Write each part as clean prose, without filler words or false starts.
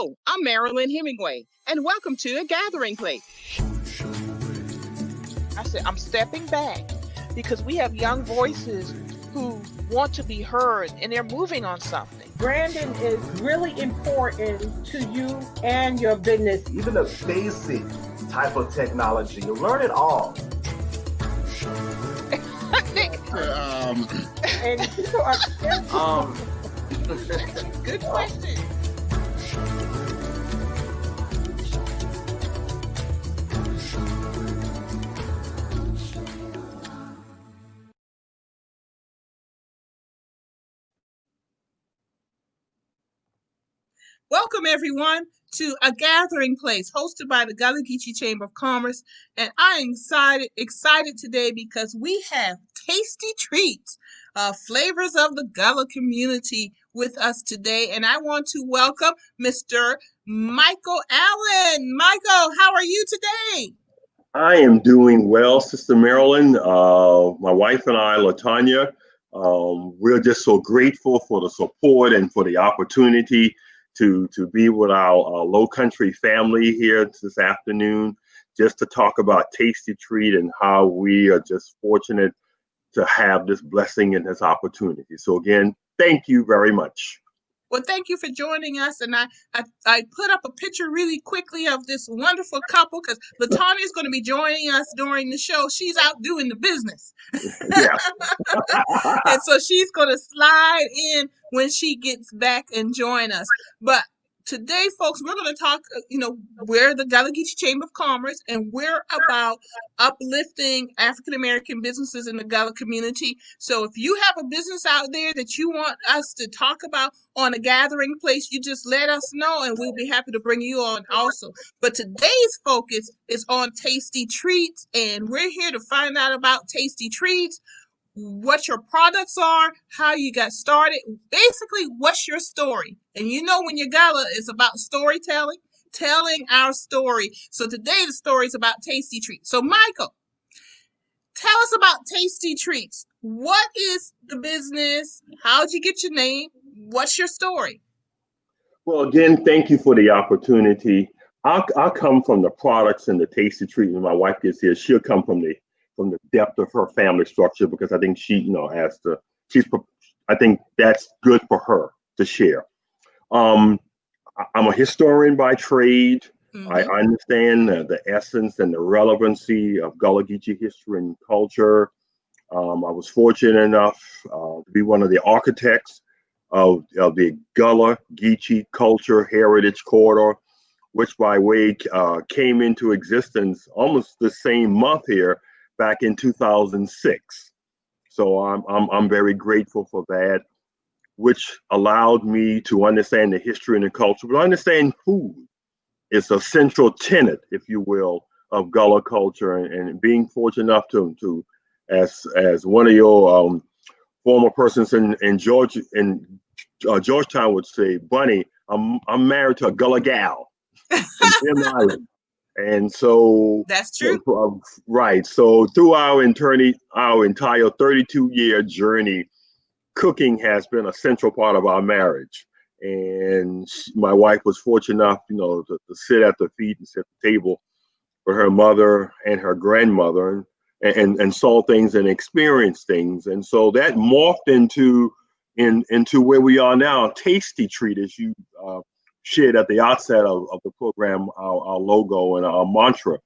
Hello, I'm Marilyn Hemingway, and welcome to A Gathering Place. I said, I'm stepping back because we have young voices who want to be heard and they're moving on something. Branding is really important to you and your business. Even a basic type of technology, you'll learn it all. And people are Good question. Welcome, everyone, to A Gathering Place, hosted by the Gullah Geechee Chamber of Commerce. And I am excited today because we have Tastee Treats, flavors of the Gullah community, with us today. And I want to welcome Mr. Michael Allen. Michael, how are you today? I am doing well, Sister Marilyn. My wife and I, LaTanya, we're just so grateful for the support and for the opportunity to be with our Low Country family here this afternoon, just to talk about Tastee Treat and how we are just fortunate to have this blessing and this opportunity. So again, thank you very much. Well, thank you for joining us. And I put up a picture really quickly of this wonderful couple because LaTanya is going to be joining us during the show. She's out doing the business. Yeah. And so she's going to slide in when she gets back and join us. But today, folks, we're going to talk, we're the Gullah Geechee Chamber of Commerce, and we're about uplifting African-American businesses in the Gullah community. So if you have a business out there that you want us to talk about on A Gathering Place, you just let us know, and we'll be happy to bring you on also. But today's focus is on Tastee Treats, and we're here to find out about Tastee Treats, what your products are, how you got started, basically what's your story. And when you're Gullah, it's about storytelling, telling our story. So today the story is about Tastee Treats. So Michael, tell us about Tastee Treats. What is the business? How'd you get your name? What's your story? Well, again, thank you for the opportunity. I'll come from the products and the Tastee Treat. When my wife gets here, she'll come from the depth of her family structure, because I think I think that's good for her to share. I'm a historian by trade. Mm-hmm. I understand the essence and the relevancy of Gullah Geechee history and culture. I was fortunate enough to be one of the architects of the Gullah Geechee Culture Heritage Corridor, which by way came into existence almost the same month here, back in 2006. So I'm very grateful for that, which allowed me to understand the history and the culture, but understand food is a central tenet, if you will, of Gullah culture. And being fortunate enough to as one of your former persons in Georgetown would say, Bunny, I'm married to a Gullah gal in Island. And so that's true. Right. So through our entire 32-year journey, cooking has been a central part of our marriage. And my wife was fortunate enough, to sit at the feet and sit at the table with her mother and her grandmother and saw things and experienced things. And so that morphed into where we are now, Tastee Treat, as you shared at the outset of the program, our logo and our mantra.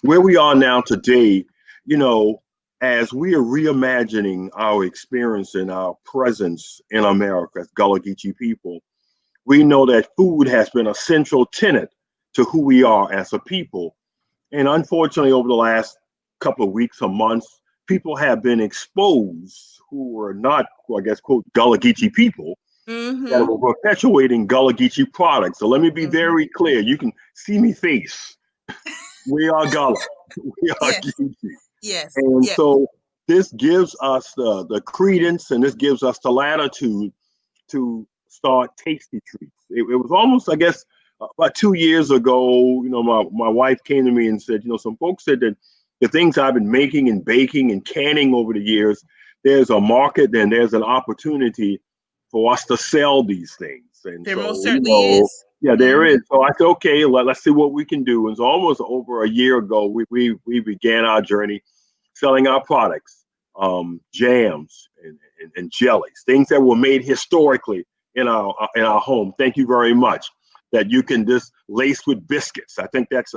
Where we are now today, as we are reimagining our experience and our presence in America as Gullah Geechee people, we know that food has been a central tenet to who we are as a people. And unfortunately, over the last couple of weeks or months, people have been exposed who were not, I guess, quote, Gullah Geechee people, mm-hmm. that were perpetuating Gullah Geechee products. So let me be mm-hmm. very clear. You can see me face. We are Gullah. We are yes. Geechee. Yes. And yes. so this gives us the credence, and this gives us the latitude to start Tastee Treats. It was almost, I guess, about 2 years ago, my wife came to me and said, some folks said that the things I've been making and baking and canning over the years, there's a market and there's an opportunity for us to sell these things. And There most so, certainly is. yeah, there Mm-hmm. is. So I said, okay, let's see what we can do. And so almost over a year ago, we began our journey selling our products, jams and jellies, things that were made historically in our home. Thank you very much. That you can just lace with biscuits. I think that's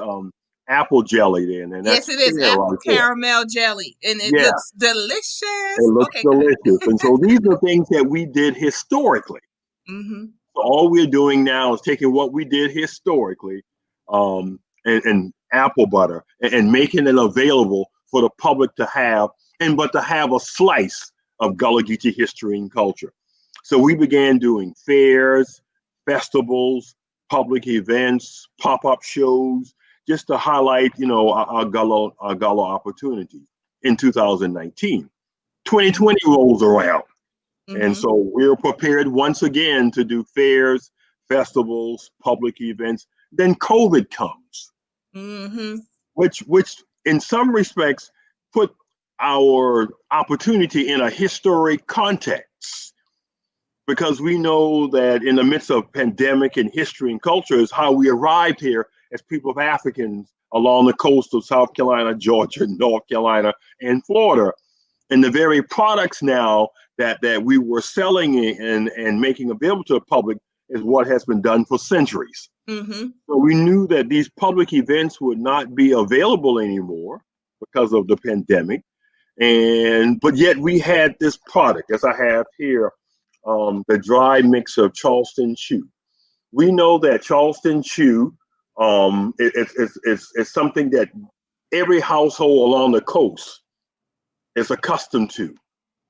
apple jelly then, and Yes, that's it is fair apple right there. caramel jelly, and it Yeah, looks delicious. it looks Okay, good. delicious. And so these are things that we did historically. Mm-hmm. So all we're doing now is taking what we did historically, and apple butter and making it available for the public to have, and but to have a slice of Gullah Geechee history and culture. So we began doing fairs, festivals, public events, pop-up shows, just to highlight, our Gullah opportunities. In 2019, 2020 rolls around. And Mm-hmm. so we're prepared once again to do fairs, festivals, public events. Then COVID comes, Mm-hmm. which in some respects put our opportunity in a historic context, because we know that in the midst of pandemic and history and culture is how we arrived here as people of Africans along the coast of South Carolina, Georgia, North Carolina, and Florida. And the very products now that we were selling and making available to the public is what has been done for centuries. Mm-hmm. So we knew that these public events would not be available anymore because of the pandemic. And but yet we had this product, as I have here, the dry mix of Charleston chew. We know that Charleston chew is something that every household along the coast is accustomed to.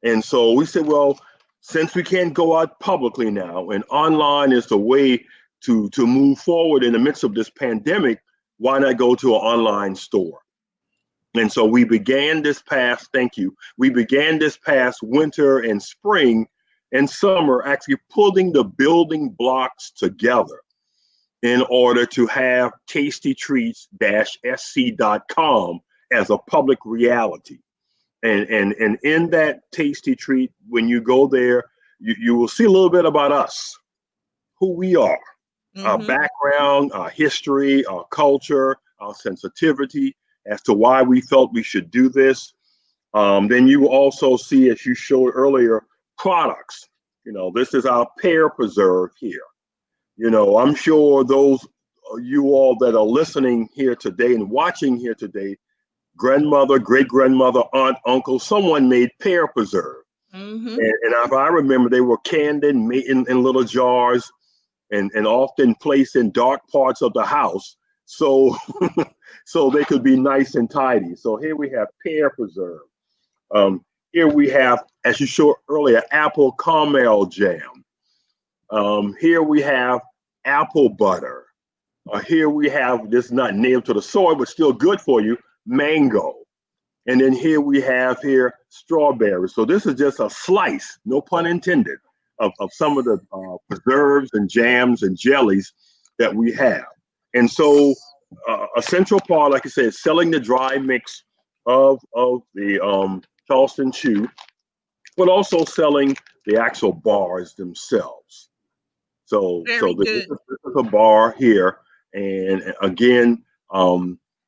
And so we said, well, since we can't go out publicly now and online is the way to move forward in the midst of this pandemic, why not go to an online store? And so we began this past winter and spring and summer actually pulling the building blocks together in order to have Tastee Treats-sc.com as a public reality. And in that Tastee Treat, when you go there, you will see a little bit about us, who we are, our Mm-hmm. background, our history, our culture, our sensitivity as to why we felt we should do this. Then you will also see, as you showed earlier, products. This is our pear preserve here. I'm sure those you all that are listening here today and watching here today, grandmother, great grandmother, aunt, uncle, someone made pear preserve. Mm-hmm. And if I remember, they were canned and made in little jars and often placed in dark parts of the house. So, so they could be nice and tidy. So here we have pear preserve. Here we have, as you showed earlier, apple caramel jam. Here we have apple butter. Here we have, this is not native to the soil, but still good for you, mango. And then here we have strawberries. So this is just a slice, no pun intended, of some of the preserves and jams and jellies that we have. And so a central part, like I said, is selling the dry mix of the Charleston chew, but also selling the actual bars themselves. So Very this good. is a bar here. And again,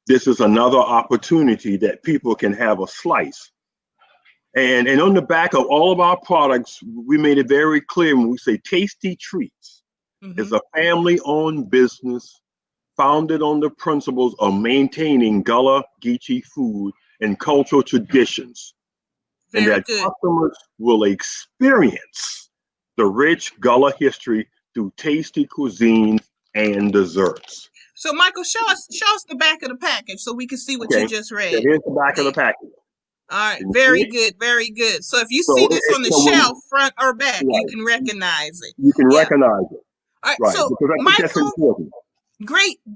this is another opportunity that people can have a slice. And on the back of all of our products, we made it very clear when we say Tastee Treats Mm-hmm. is a family-owned business founded on the principles of maintaining Gullah Geechee food and cultural traditions, and Very that good. customers will experience the rich Gullah history through tasty cuisines and desserts. So, Michael, show us the back of the package so we can see what you Okay, just so read here's the back of the there. package. All right, Can you see very it? good, very good. So if you see So, this on the so when shelf, front or back, you right, can recognize it. you can Yeah. recognize it, All right. right? So, Because I think that's Michael, important.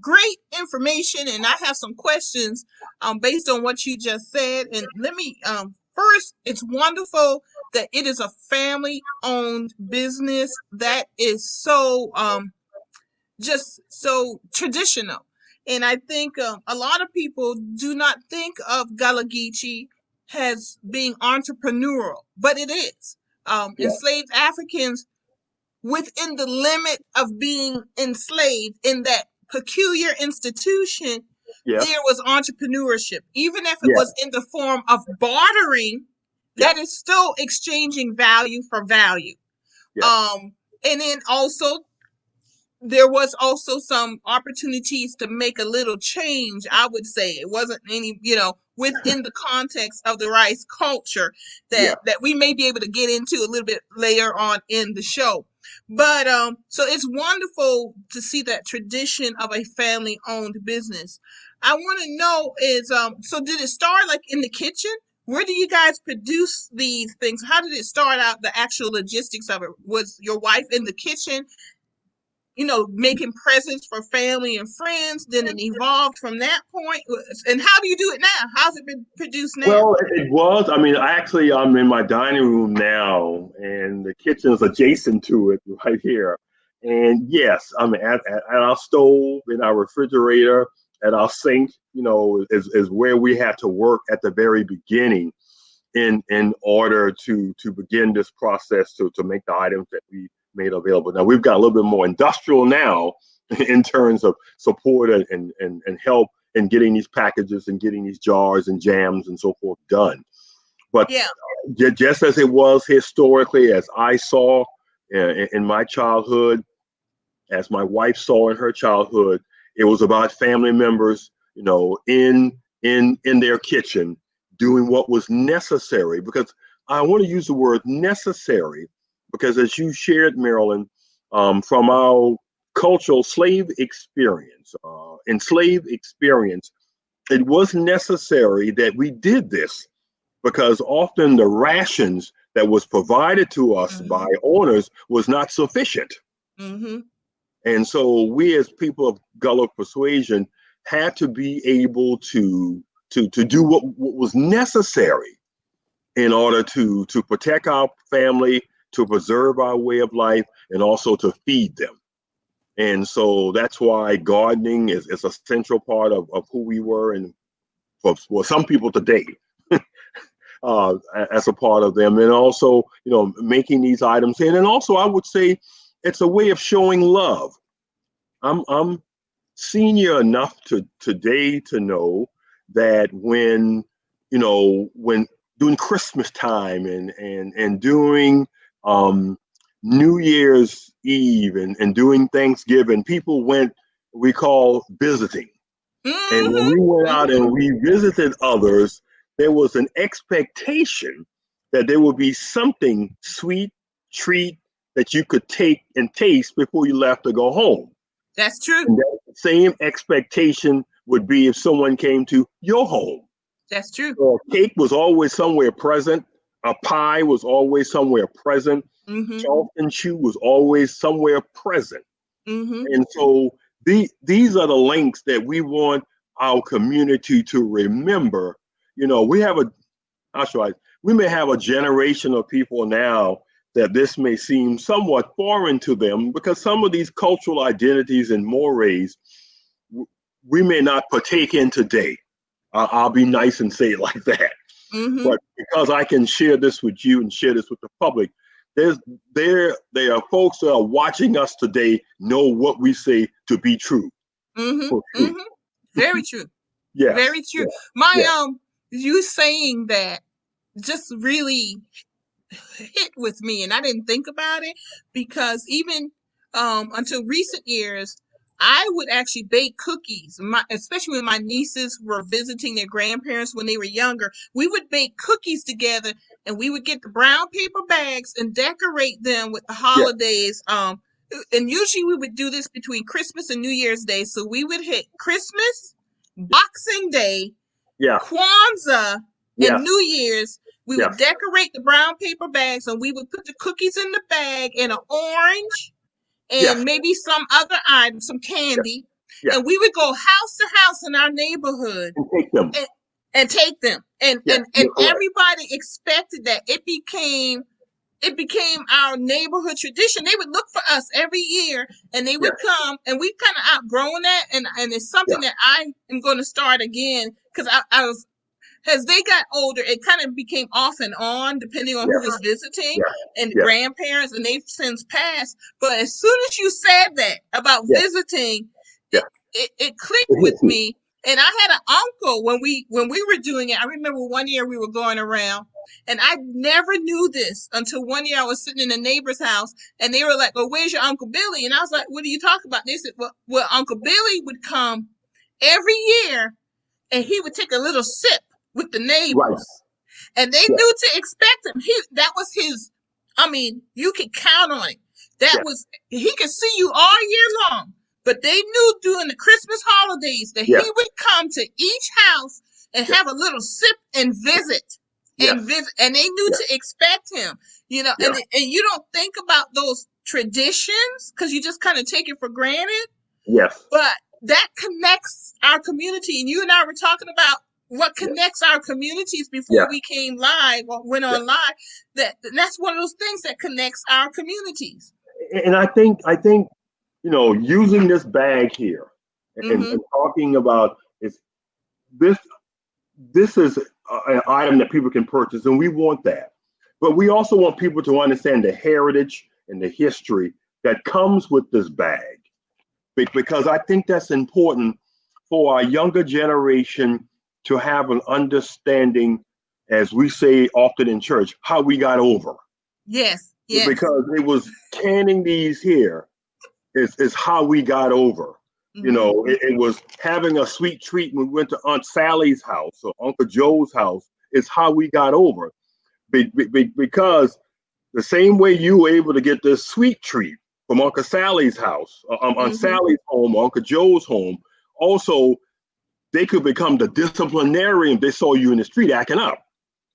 great information, and I have some questions based on what you just said. And let me first, it's wonderful that it is a family-owned business that is so just so traditional. And I think a lot of people do not think of Gullah Geechee as being entrepreneurial, but it is. Yeah, Enslaved Africans within the limit of being enslaved in that peculiar institution, Yes. there was entrepreneurship. Even if it Yes. was in the form of bartering, that Yes. is still exchanging value for value. Yes. And then also there was also some opportunities to make a little change. I would say it wasn't any, within the context of the rice culture Yeah. that we may be able to get into a little bit later on in the show. But so it's wonderful to see that tradition of a family owned business. I want to know is so did it start like in the kitchen? Where do you guys produce these things? How did it start out, the actual logistics of it? Was your wife in the kitchen, making presents for family and friends? Then it evolved from that point. And how do you do it now? How's it been produced now? Well, it was. I mean, actually, I'm in my dining room now, and the kitchen is adjacent to it right here. And yes, I mean, at our stove, in our refrigerator, at our sink, is where we had to work at the very beginning in order to begin this process to make the items that we made available. Now we've got a little bit more industrial now in terms of support and help in getting these packages and getting these jars and jams and so forth done. But Yeah. just as it was historically, as I saw in my childhood, as my wife saw in her childhood, it was about family members, in their kitchen doing what was necessary. Because I want to use the word necessary, because as you shared, Marilyn, from our cultural enslaved experience, it was necessary that we did this because often the rations that was provided to us Mm-hmm. by owners was not sufficient. Mm-hmm. And so we as people of Gullah persuasion had to be able to do what was necessary in order to protect our family, to preserve our way of life, and also to feed them. And so that's why gardening is a central part of who we were, and for some people today, as a part of them. And also, making these items. And then also, I would say it's a way of showing love. I'm senior enough today to know that when during Christmas time and during New Year's Eve and doing Thanksgiving, people we call visiting. Mm-hmm. And when we went out and we visited others, there was an expectation that there would be something sweet, treat that you could take and taste before you left to go home. That's true. And that same expectation would be if someone came to your home. That's true. So a cake was always somewhere present. A pie was always somewhere present. Mm-hmm. Charleston chew was always somewhere present. Mm-hmm. And so these are the links that we want our community to remember. We may have a generation of people now that this may seem somewhat foreign to them because some of these cultural identities and mores we may not partake in today. I'll be nice and say it like that. Mm-hmm. But because I can share this with you and share this with the public, there are folks that are watching us today know what we say to be true. Mm-hmm. True. Mm-hmm. Very true. Yes. Very true. Yes. You saying that just really hit with me, and I didn't think about it because even until recent years, I would actually bake cookies. Especially when my nieces were visiting their grandparents when they were younger, we would bake cookies together, and we would get the brown paper bags and decorate them with the holidays. And usually we would do this between Christmas and New Year's Day. So we would hit Christmas, Boxing Day, Kwanzaa, and New Year's. We would decorate the brown paper bags, and we would put the cookies in the bag in an orange and maybe some other item, some candy. And we would go house to house in our neighborhood and take them. And take them. And everybody expected that. It became our neighborhood tradition. They would look for us every year, and they would come, and we kind of outgrown that, and it's something that I am going to start again because I was as they got older, it kind of became off and on depending on who was visiting and the grandparents, and they've since passed. But as soon as you said that about visiting, it clicked with me. And I had an uncle when we were doing it. I remember one year we were going around, and I never knew this until one year I was sitting in a neighbor's house, and they were like, "Well, where's your Uncle Billy?" And I was like, "What are you talking about?" And they said, "Well, Uncle Billy would come every year, and he would take a little sip with the neighbors, and they knew to expect him. That was his. I mean, you could count on it. That was he could see you all year long." But they knew during the Christmas holidays that he would come to each house and have a little sip and visit. And they knew to expect him, you know, and you don't think about those traditions because you just kind of take it for granted. But that connects our community. And you and I were talking about what connects our communities before we came live or went on live. That's one of those things that connects our communities. And I think you know, using this bag here and talking about this is an item that people can purchase, and we want that. But we also want people to understand the heritage and the history that comes with this bag, because I think that's important for our younger generation to have an understanding, as we say often in church, how we got over. Yes. Because it was canning these here is how we got over. You know, it was having a sweet treat when we went to Aunt Sally's house or Uncle Joe's house is how we got over. Because the same way you were able to get this sweet treat from Uncle Sally's house, Aunt Sally's home, Uncle Joe's home, also they could become the disciplinarian if they saw you in the street acting up.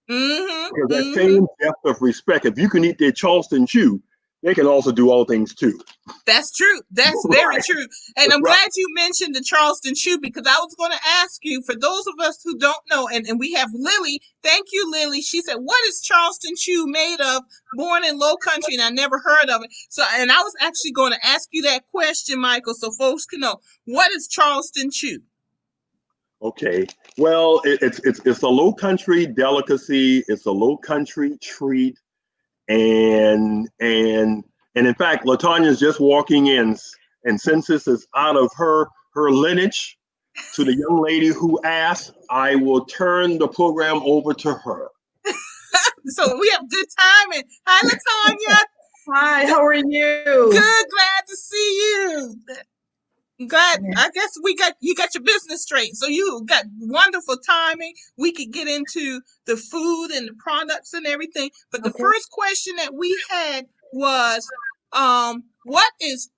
Because that same depth of respect, if you can eat their Charleston chew, they can also do all things too. That's true. That's very true. And I'm glad you mentioned the Charleston chew, because I was going to ask you, for those of us who don't know, and we have Lily. Thank you, Lily. She said, "What is Charleston chew made of? Born in Low Country, and I never heard of it." So, and I was actually going to ask you that question, Michael, so folks can know, what is Charleston chew? Okay. Well, it's a Low Country delicacy. It's a Low Country treat. And in fact, LaTanya's just walking in, and since this is out of her lineage, to the young lady who asked, I will turn the program over to her. So we have good timing. Hi, LaTanya. Hi, how are you? Good, glad to see you. Glad. I guess you got your business straight. So you got wonderful timing. We could get into the food and the products and everything. But the first question that we had was, what is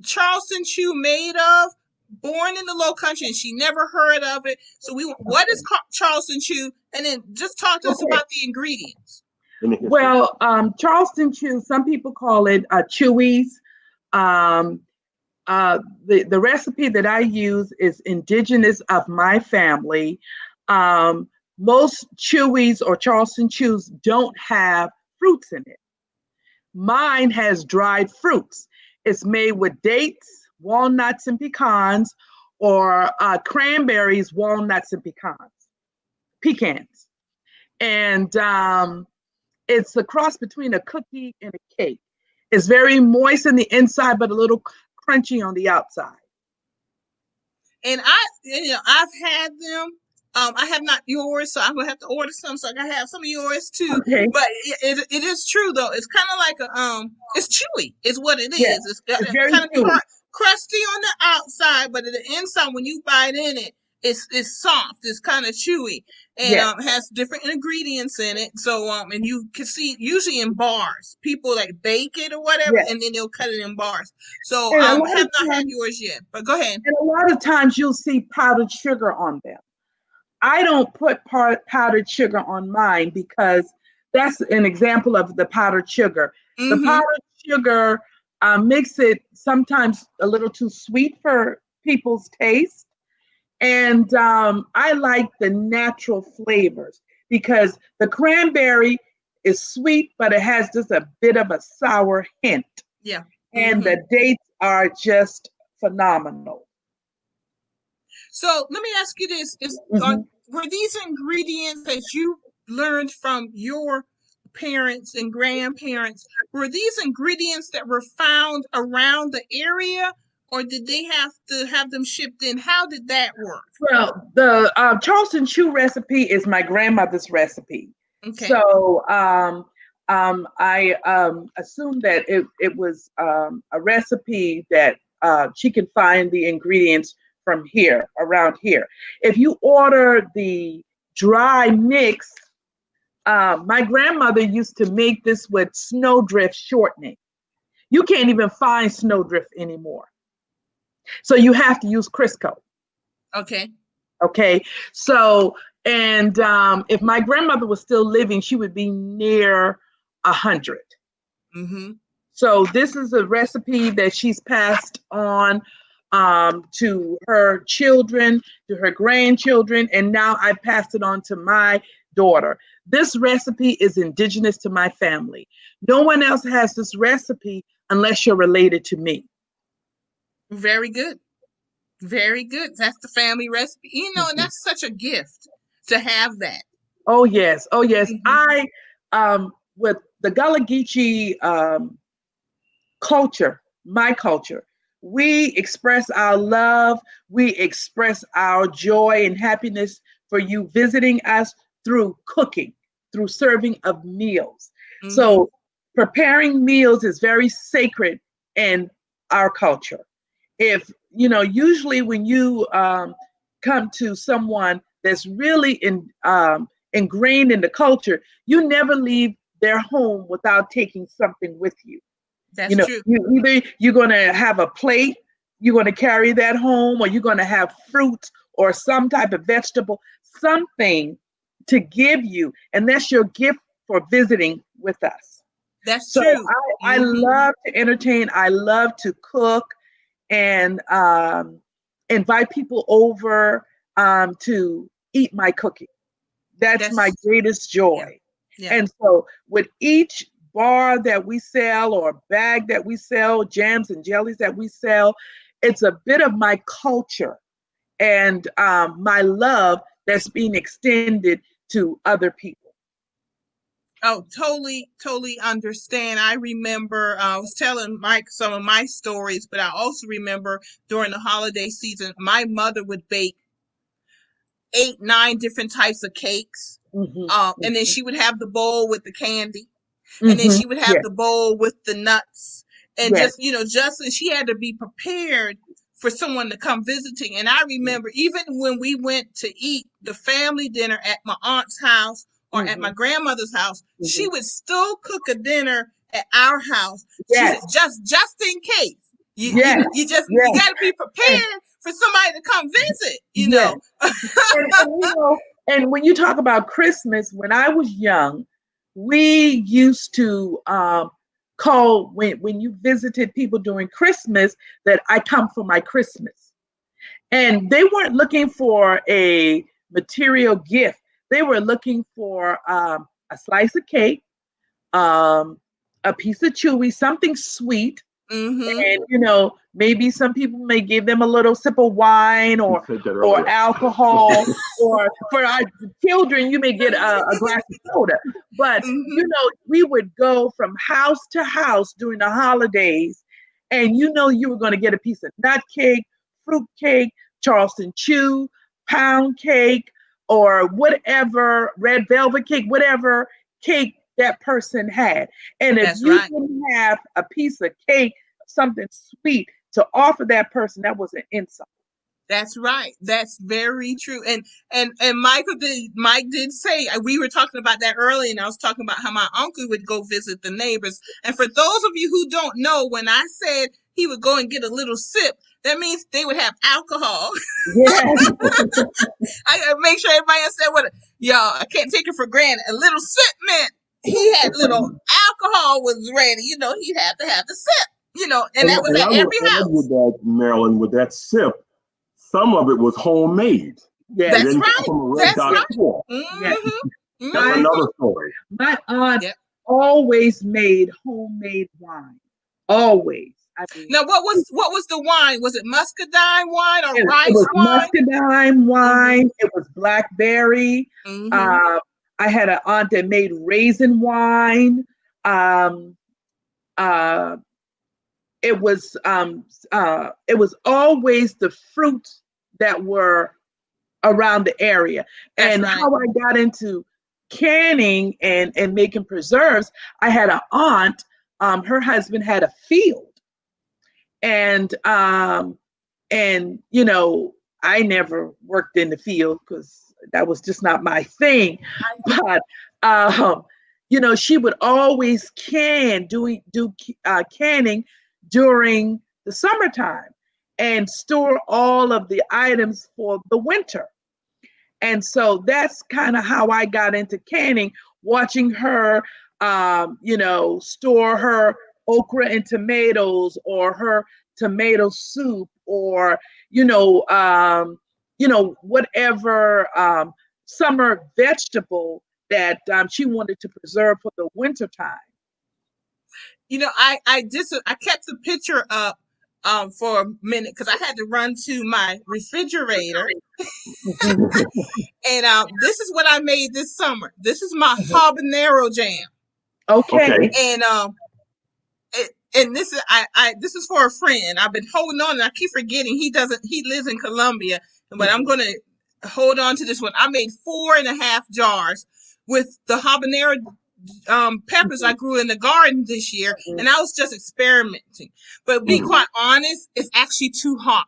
Charleston chew made of? Born in the Low Country, and she never heard of it. So what is Charleston chew? And then just talk to us about the ingredients. Well, Charleston chew, some people call it Chewies. The recipe that I use is indigenous of my family. Most Chewies or Charleston chews don't have fruits in it. Mine has dried fruits. It's made with dates, walnuts, and pecans, or cranberries, walnuts, and pecans. And it's a cross between a cookie and a cake. It's very moist on the inside, but a little crunchy on the outside. And I've had them. I have not yours, so I'm gonna have to order some, so I can have some of yours too. Okay. But it is true though. It's kind of like it's chewy. Is what it is. Yes, It's very kind of chewy. crusty on the outside, but at the inside, when you bite in it, it's soft. It's kind of chewy, and has different ingredients in it. So and you can see usually in bars, people like bake it or whatever, and then they'll cut it in bars. So I have not had yours yet, but go ahead. And a lot of times you'll see powdered sugar on them. I don't put powdered sugar on mine because that's an example of the powdered sugar. The powdered sugar makes it sometimes a little too sweet for people's taste. And I like the natural flavors because the cranberry is sweet, but it has just a bit of a sour hint. Yeah. And the dates are just phenomenal. So let me ask you this: were these ingredients that you learned from your parents and grandparents, were these ingredients that were found around the area, or did they have to have them shipped in? How did that work? Well, the Charleston Chew recipe is my grandmother's recipe. Okay. So I assume that it was a recipe that she can find the ingredients from here, around here. If you order the dry mix, my grandmother used to make this with snowdrift shortening. You can't even find snowdrift anymore. So you have to use Crisco. Okay. Okay. So, and if my grandmother was still living, she would be near 100. Mm-hmm. So this is a recipe that she's passed on to her children, to her grandchildren, and now I passed it on to my daughter. This recipe is indigenous to my family. No one else has this recipe unless you're related to me. Very good. Very good. That's the family recipe. And that's such a gift to have that. Oh yes, oh yes. Mm-hmm. I with the Gullah Geechee culture, my culture, we express our love, we express our joy and happiness for you visiting us through cooking, through serving of meals. Mm-hmm. So preparing meals is very sacred in our culture. If usually when you come to someone that's really ingrained in the culture, you never leave their home without taking something with you. That's true. You're going to have a plate, you're going to carry that home, or you're going to have fruit or some type of vegetable, something to give you, and that's your gift for visiting with us. That's so true. I love to entertain, I love to cook, and invite people over to eat my cooking. That's my greatest joy. Yeah. And so with each bar that we sell or bag that we sell, jams and jellies that we sell, it's a bit of my culture and my love that's being extended to other people. Oh, totally understand. I remember I was telling Mike some of my stories, but I also remember during the holiday season, my mother would bake 8, 9 different types of cakes. And then she would have the bowl with the candy. And then she would have the bowl with the nuts. And just and she had to be prepared for someone to come visiting. And I remember even when we went to eat the family dinner at my aunt's house or at my grandmother's house, she would still cook a dinner at our house. She said, just in case. You got to be prepared for somebody to come visit, and when you talk about Christmas, when I was young, we used to call when you visited people during Christmas that I come for my Christmas. And they weren't looking for a material gift. They were looking for a slice of cake, a piece of chewy, something sweet. And maybe some people may give them a little sip of wine or alcohol, or for our children you may get a glass of soda. But we would go from house to house during the holidays, and you were going to get a piece of nut cake, fruit cake, Charleston Chew, pound cake, or whatever, red velvet cake, whatever cake that person had. And if you didn't have a piece of cake, something sweet to offer that person, that was an insult. That's right. That's very true. And Mike did say, we were talking about that earlier, and I was talking about how my uncle would go visit the neighbors. And for those of you who don't know, when I said he would go and get a little sip, that means they would have alcohol. Yes. I gotta make sure everybody understand y'all, I can't take it for granted. A little sip meant he had little alcohol was ready. He'd have to have the sip. And that was at every house. With that, Marilyn, with that sip, some of it was homemade. Yes. That's right. That's right. Mm-hmm. That's another story. My aunt always made homemade wine. Always. I mean, Now, what was the wine? Was it muscadine wine or it rice was wine? muscadine wine. It was blackberry. Mm-hmm. Uh, I had an aunt that made raisin wine. Um, uh, it was always the fruits that were around the area. That's And right. how I got into canning and making preserves, I had an aunt, her husband had a field. And you know, I never worked in the field because that was just not my thing. But you know, she would always do canning during the summertime and store all of the items for the winter. And so that's kind of how I got into canning, watching her, you know, store her okra and tomatoes or her tomato soup or, whatever summer vegetable that she wanted to preserve for the winter time. You know, I kept the picture up for a minute because I had to run to my refrigerator. And this is what I made this summer. This is my habanero jam. Okay. Okay. And and this is this is for a friend. I've been holding on and I keep forgetting he lives in Colombia, but I'm gonna hold on to this one. I made 4.5 jars with the habanero peppers I grew in the garden this year, and I was just experimenting. But be quite honest, it's actually too hot.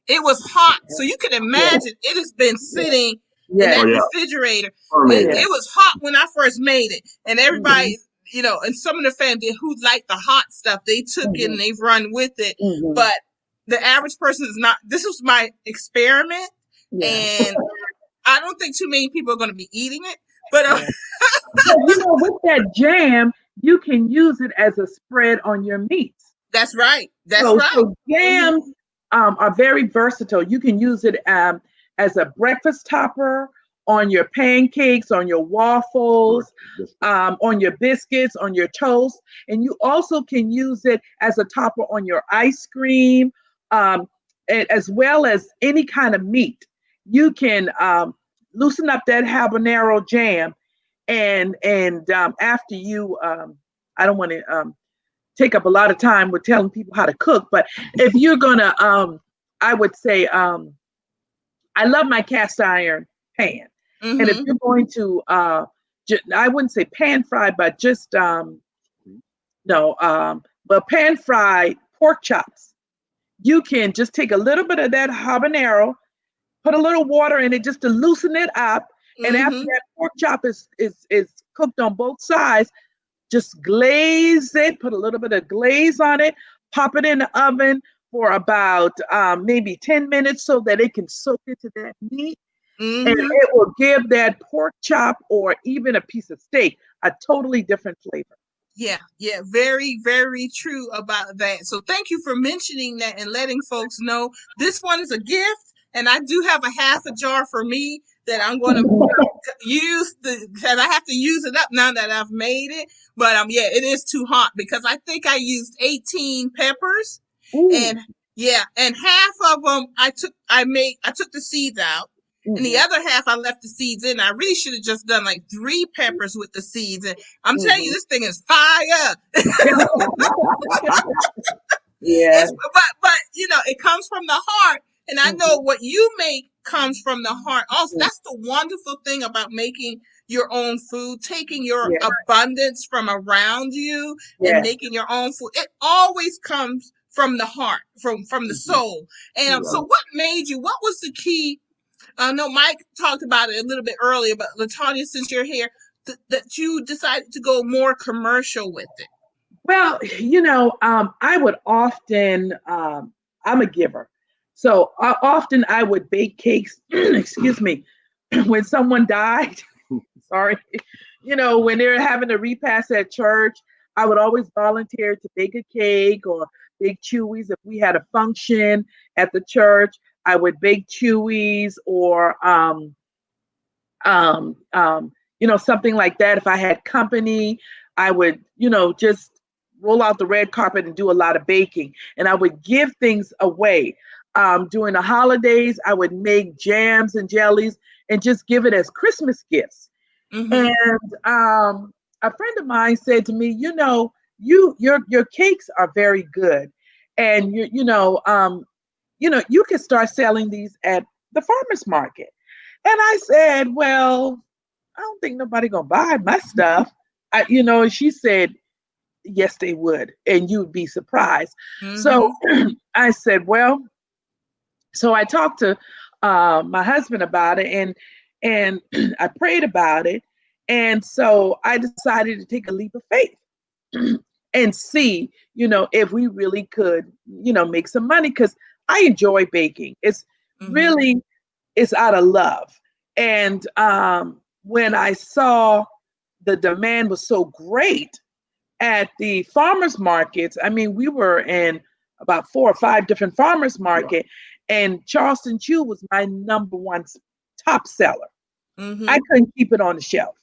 It was hot, so you can Yeah. imagine it has been sitting in Yeah. that Oh yeah. refrigerator. Fermented. It was hot when I first made it, and Mhm. everybody, you know, and some of the family who like the hot stuff, they took it and they've run with it. Mhm. But the average person is not. This was my experiment, Yeah. and I don't think too many people are going to be eating it. But Yeah. But you know, with that jam, you can use it as a spread on your meats. that's right. That's So, right. so jams are very versatile. You can use it as a breakfast topper on your pancakes, on your waffles, on your biscuits, on your toast, and you also can use it as a topper on your ice cream, um, as well as any kind of meat. You can loosen up that habanero jam, and after you, I don't want to take up a lot of time with telling people how to cook, but if you're gonna, I would say, I love my cast iron pan, and if Mm-hmm. you're going to, I wouldn't say pan fry, but just no, but pan fried pork chops. You can just take a little bit of that habanero, put a little water in it just to loosen it up, and after Mm-hmm. that pork chop is cooked on both sides, just glaze it, put a little bit of glaze on it, pop it in the oven for about maybe 10 minutes so that it can soak into that meat. And Mm-hmm. it will give that pork chop or even a piece of steak a totally different flavor. Yeah, yeah, very, very true about that. So thank you for mentioning that and letting folks know this one is a gift, and I do have a half a jar for me that I'm going to use because I have to use it up now that I've made it. But yeah, it is too hot because I think I used 18 peppers, Ooh. and yeah, and half of them I took the seeds out. And the Mhm. other half, I left the seeds in. I really should have just done like 3 peppers with the seeds. And I'm telling you, Mhm. this thing is fire. Yeah. But you know, it comes from the heart, and I know Mhm. what you make comes from the heart. Also, that's the wonderful thing about making your own food, taking your Yeah. abundance from around you and Yeah. making your own food. It always comes from the heart, from the Mhm. soul. And Yeah. so, what made you? What was the key? I know Mike talked about it a little bit earlier, but LaTanya, since you're here, that you decided to go more commercial with it. Well, I would often, I'm a giver. So often I would bake cakes, excuse me, when someone died, sorry, when they're having a repast at church, I would always volunteer to bake a cake or bake chewies. If we had a function at the church, I would bake chewies or, something like that. If I had company, I would, just roll out the red carpet and do a lot of baking, and I would give things away. During the holidays, I would make jams and jellies and just give it as Christmas gifts. Mm-hmm. And a friend of mine said to me, your cakes are very good, and you can start selling these at the farmers market. And I said, well, I don't think nobody gonna buy my stuff. And she said, yes, they would, and you'd be surprised. So Mm-hmm. I said, well, so I talked to my husband about it, and I prayed about it, and so I decided to take a leap of faith and see, if we really could, make some money, because I enjoy baking. It's Mm-hmm. really, it's out of love. And when I saw the demand was so great at the farmers markets, I mean, we were in about 4 or 5 different farmers market, and Charleston Chew was my number one top seller. I Mm-hmm. couldn't keep it on the shelf,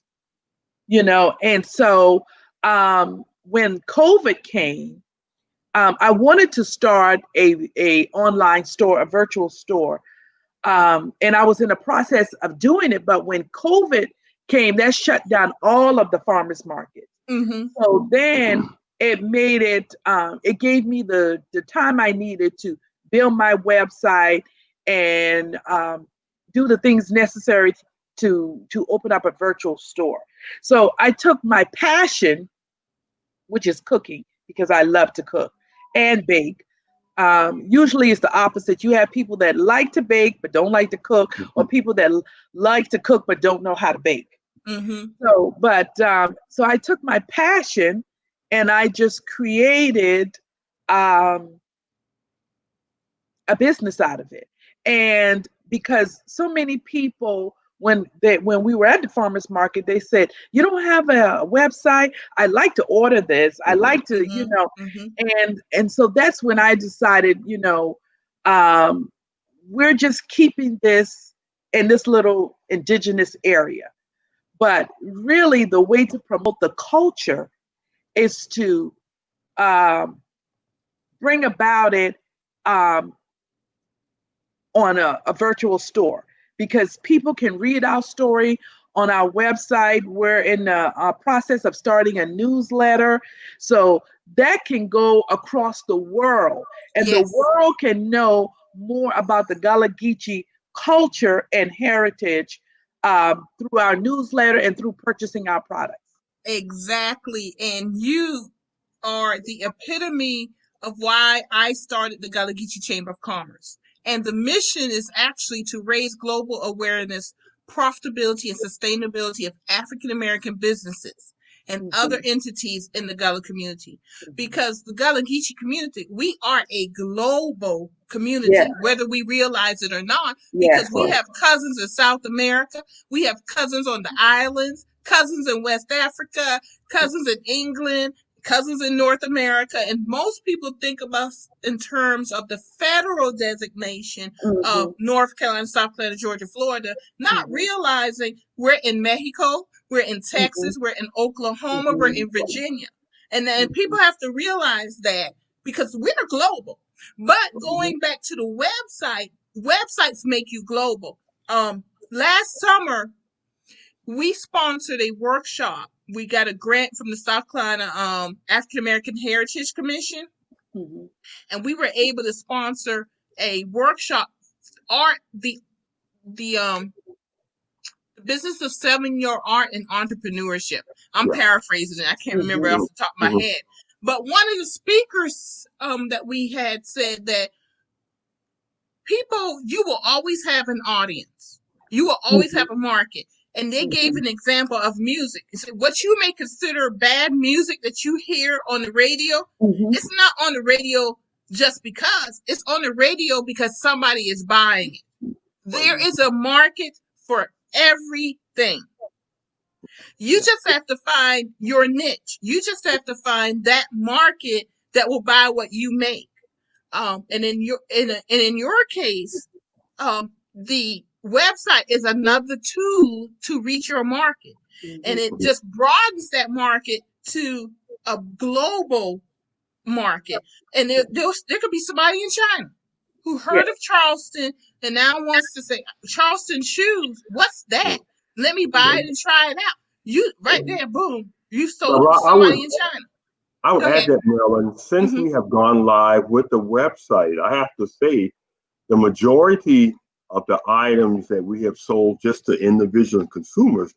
and so when COVID came, I wanted to start a online store, a virtual store, and I was in the process of doing it. But when COVID came, that shut down all of the farmers markets. Mm-hmm. So then it made it. It gave me the time I needed to build my website and do the things necessary to open up a virtual store. So I took my passion, which is cooking, because I love to cook and bake. Usually it's the opposite. You have people that like to bake but don't like to cook, or people that like to cook but don't know how to bake. Mm-hmm. So I took my passion and I just created um, a business out of it. And because so many people, when we were at the farmers market, they said, "You don't have a website? I'd like to order this. I like to, Mm-hmm. and so that's when I decided, um, we're just keeping this in this little indigenous area. But really, the way to promote the culture is to um, bring about it um, on a virtual store, because people can read our story on our website. We're in the process of starting a newsletter. So that can go across the world, and the Yes. world can know more about the Gullah Geechee culture and heritage through our newsletter and through purchasing our products. Exactly. And you are the epitome of why I started the Gullah Geechee Chamber of Commerce. And the mission is actually to raise global awareness, profitability, and sustainability of African American businesses and other Mhm, entities in the Gullah community. mhm. Because the Gullah Geechee community, we are a global Yes, community, whether we realize it or not, because yes. we have cousins in South America, we have cousins on the islands, cousins in West Africa, cousins in England, cousins in North America, and most people think of us in terms of the federal designation of Mhm, North Carolina, South Carolina, Georgia, Florida, not mhm, realizing we're in Mexico, we're in mhm, Texas, we're in Oklahoma, we're mhm, in Virginia. And then mhm, people have to realize that because we're global. But mhm, going back to the websites make you global. Last summer, we sponsored a workshop. We got a grant from the South Carolina African American Heritage Commission, mhm, and we were able to sponsor a workshop, art the business of selling your art and entrepreneurship. I'm paraphrasing it. I can't remember off mhm, the top of my head. But one of the speakers that we had said that people, you will always have an audience. You will always mhm, have a market. And they gave mhm, an example of music. They said, what you may consider bad music that you hear on the radio, mhm. it's not on the radio just because. It's on the radio because somebody is buying it. There is a market for everything. You just have to find your niche. You just have to find that market that will buy what you make. And in your case, the website is another tool to reach your market, and Mhm. it just broadens that market to a global market, and there could be somebody in China who heard of Charleston and now wants to say, Charleston shoes, what's that? Let me buy it and try it out. You right there, boom, you sold Well, somebody in China. I would Go add ahead. that, Marilyn, since Hmm. we have gone live with the website, I have to say the majority of the items that we have sold just to individual consumers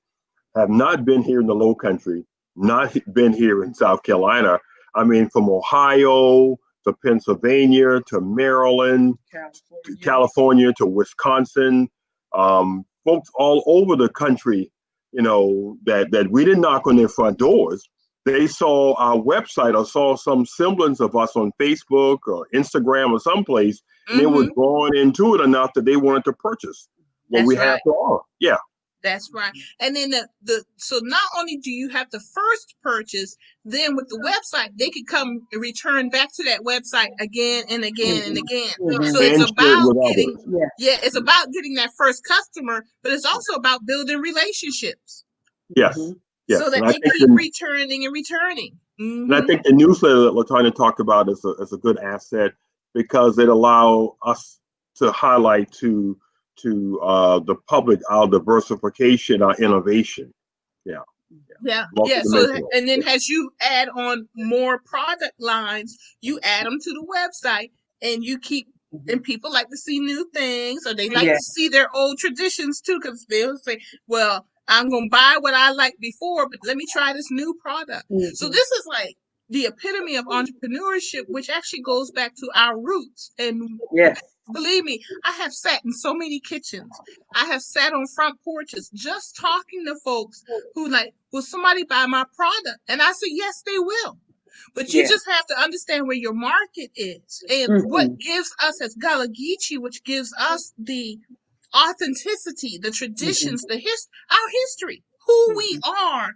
have not been here in the Low Country, not been here in South Carolina. I mean, from Ohio to Pennsylvania to Maryland, to California to Wisconsin, folks all over the country, that we didn't knock on their front doors. They saw our website or saw some semblance of us on Facebook or Instagram or someplace, and they were Hmm. drawn into it enough that they wanted to purchase what we That's have right. to offer. Yeah. That's right. And then so not only do you have the first purchase, then with the website, they could come and return back to that website again and again and again. So it's And share it about with getting, others. yeah, it's about getting that first customer, but it's also about building relationships Yes. so Yes. that And I they think keep returning and returning. the newsletter that LaTanya talked about is a good asset because it allow us to highlight to the public our diversification, our innovation. Yeah. Yeah. So, Multidimensional. and then as you add on more product lines, you add them to the website, and you keep. And people like to see new things, or they like to see their old traditions too, because they'll say, "Well, I'm gonna buy what I liked before, but let me try this new product." So this is like the epitome of entrepreneurship, which actually goes back to our roots. And believe me, I have sat in so many kitchens. I have sat on front porches just talking to folks who like, will somebody buy my product? And I said, yes, they will. But you just have to understand where your market is and what gives us as Gullah Geechee, which gives us the authenticity, the traditions, our history, who we are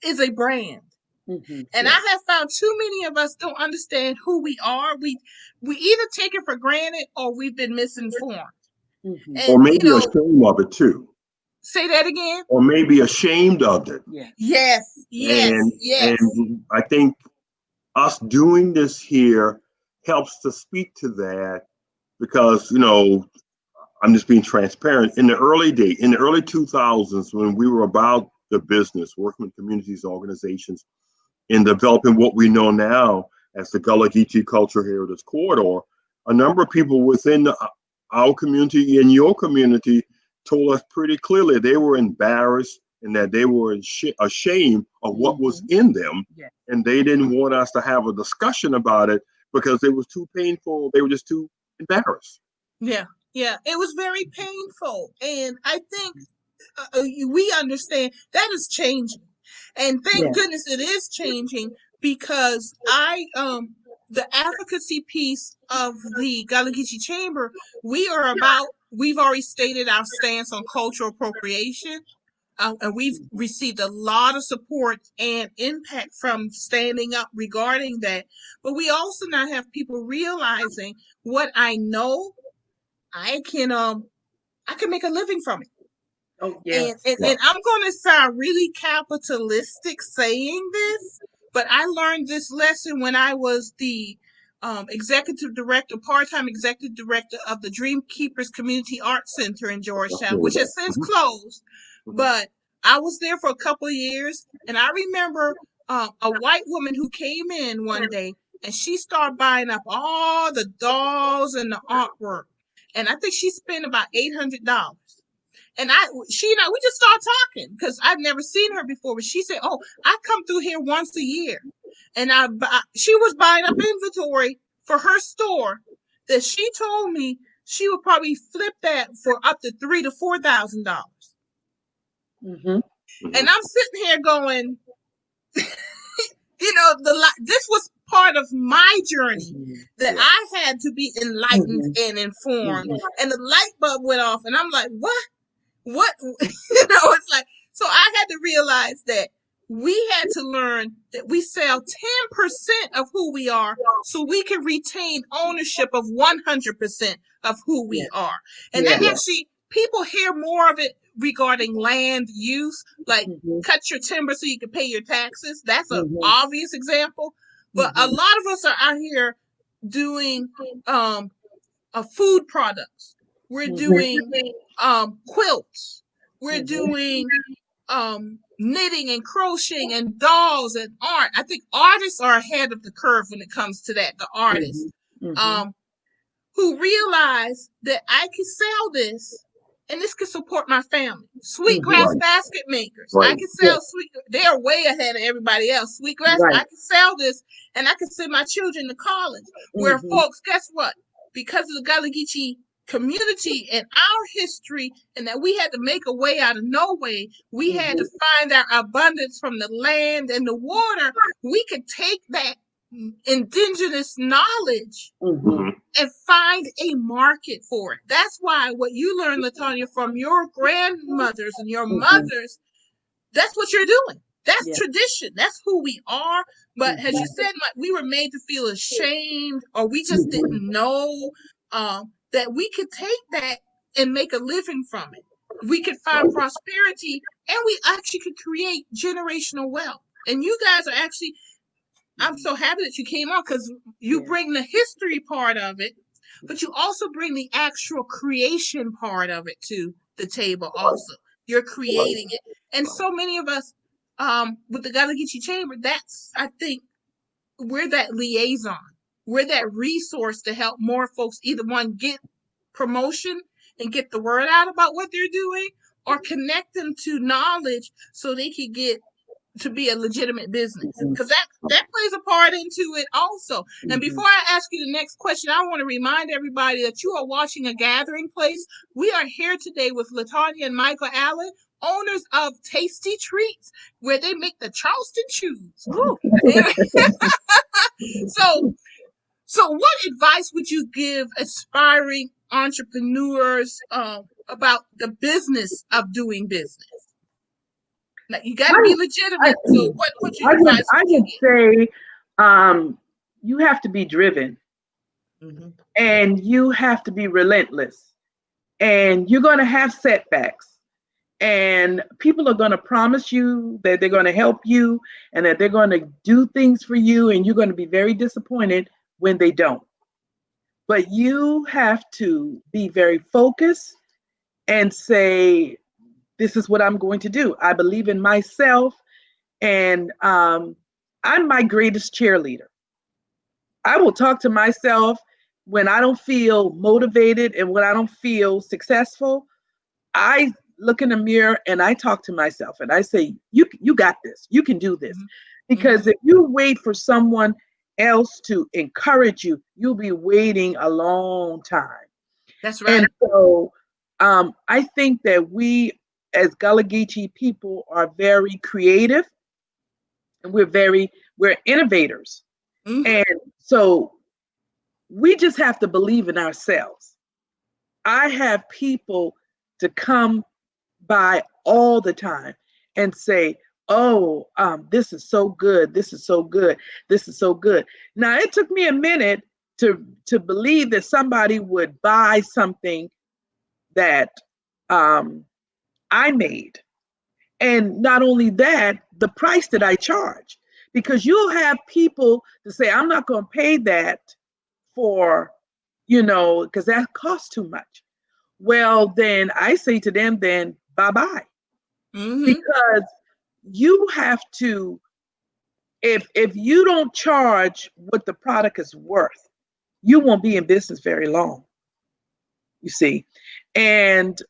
is a brand. And I have found too many of us don't understand who we are. We either take it for granted or we've been misinformed. Or And maybe ashamed of it too. say that again. Or maybe ashamed of it. Yes, And yes, yes. and I think us doing this here helps to speak to that because I'm just being transparent. In the early 2000s, when we were about the business, working with communities, organizations, in developing what we know now as the Gullah Geechee Culture Heritage Corridor, a number of people within our community and your community told us pretty clearly they were embarrassed and that they were ashamed of what was in them. And they didn't want us to have a discussion about it because it was too painful. They were just too embarrassed. Yeah, yeah. It was very painful. And I think we understand that is changing. And thank goodness it is changing because the advocacy piece of the Gullah Geechee Chamber, we've already stated our stance on cultural appropriation. And we've received a lot of support and impact from standing up regarding that. But we also now have people realizing what I know, I can make a living from it. And I'm going to sound really capitalistic saying this, but I learned this lesson when I was the part-time executive director of the Dream Keepers Community Arts Center in Georgetown, which has since closed. But I was there for a couple of years, and I remember a white woman who came in one day, and she started buying up all the dolls and the artwork. And I think she spent about $800. And she and I, we just started talking because I've never seen her before. But she said, "Oh, I come through here once a year," and she was buying up inventory for her store that she told me she would probably flip that for up to $3,000 to $4,000. And I'm sitting here going, this was part of my journey that I had to be enlightened and informed. And the light bulb went off, and I'm like, what it's like, so I had to realize that we had to learn that we sell 10% of who we are so we can retain ownership of 100% of who we are. And that actually people hear more of it regarding land use, like cut your timber so you can pay your taxes. That's an obvious example. But a lot of us are out here doing food products. We're doing quilts. We're doing knitting and crocheting and dolls and art. I think artists are ahead of the curve when it comes to that. The artists who realize that I can sell this and this can support my family. Sweetgrass basket makers. I can sell they're way ahead of everybody else. Sweetgrass, I can sell this and I can send my children to college. Where folks, guess what? Because of the Gullah Geechee community and our history, and that we had to make a way out of no way, we had to find our abundance from the land and the water. We could take that indigenous knowledge and find a market for it. That's why what you learned, LaTanya, from your grandmothers and your mothers, that's what you're doing. That's tradition. That's who we are. But as you said, we were made to feel ashamed, or we just didn't know that we could take that and make a living from it. We could find prosperity, and we actually could create generational wealth. And you guys are actually, I'm so happy that you came on, because you bring the history part of it, but you also bring the actual creation part of it to the table also. You're creating it. And so many of us with the Gullah Geechee Chamber, that's, I think, we're that liaison. We're that resource to help more folks either one get promotion and get the word out about what they're doing, or connect them to knowledge so they can get to be a legitimate business, because that plays a part into it also. And before I ask you the next question, I want to remind everybody that you are watching A Gathering Place. We are here today with LaTanya and Michael Allen, owners of Tastee Treats, where they make the Charleston chews. So what advice would you give aspiring entrepreneurs about the business of doing business? Like, you got to be legitimate. So what's your advice? I would say you have to be driven, and you have to be relentless, and you're going to have setbacks, and people are going to promise you that they're going to help you and that they're going to do things for you, and you're going to be very disappointed when they don't. But you have to be very focused and say, this is what I'm going to do. I believe in myself, and I'm my greatest cheerleader. I will talk to myself when I don't feel motivated and when I don't feel successful. I look in the mirror and I talk to myself and I say, you got this. You can do this. Because if you wait for someone else to encourage you, you'll be waiting a long time. That's right. And so I think that we, as Gullah Geechee people, are very creative, and we're innovators. And so we just have to believe in ourselves. I have people to come by all the time and say, oh, this is so good. This is so good. This is so good. Now, it took me a minute to believe that somebody would buy something that I made. And not only that, the price that I charge, because you'll have people to say, I'm not going to pay that for, because that costs too much. Well, then I say to them, then bye-bye. Because you have to, if you don't charge what the product is worth, you won't be in business very long, you see. And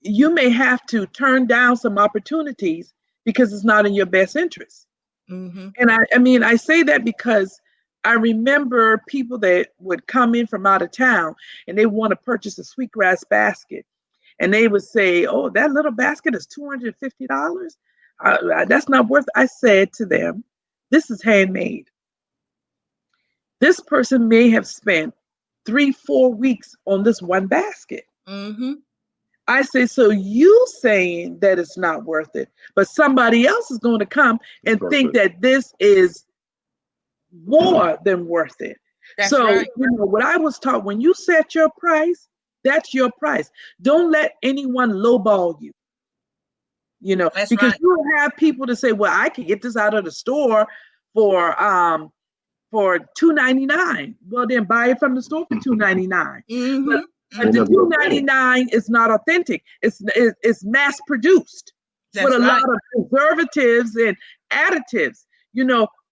you may have to turn down some opportunities because it's not in your best interest. And I say that because I remember people that would come in from out of town and they want to purchase a sweetgrass basket. And they would say, oh, that little basket is $250. That's not worth it. I said to them, this is handmade. This person may have spent 3-4 weeks on this one basket. I say, so you saying that it's not worth it, but somebody else is going to come and think that this is more than worth it. That's so, right. What I was taught, when you set your price, That's your price. Don't let anyone lowball you. That's Because right. you'll have people to say, well, I can get this out of the store for $2.99. Well, then buy it from the store for $2.99. Mm-hmm. But the $2.99 is not authentic. It's mass produced with That's a right. lot of preservatives and additives.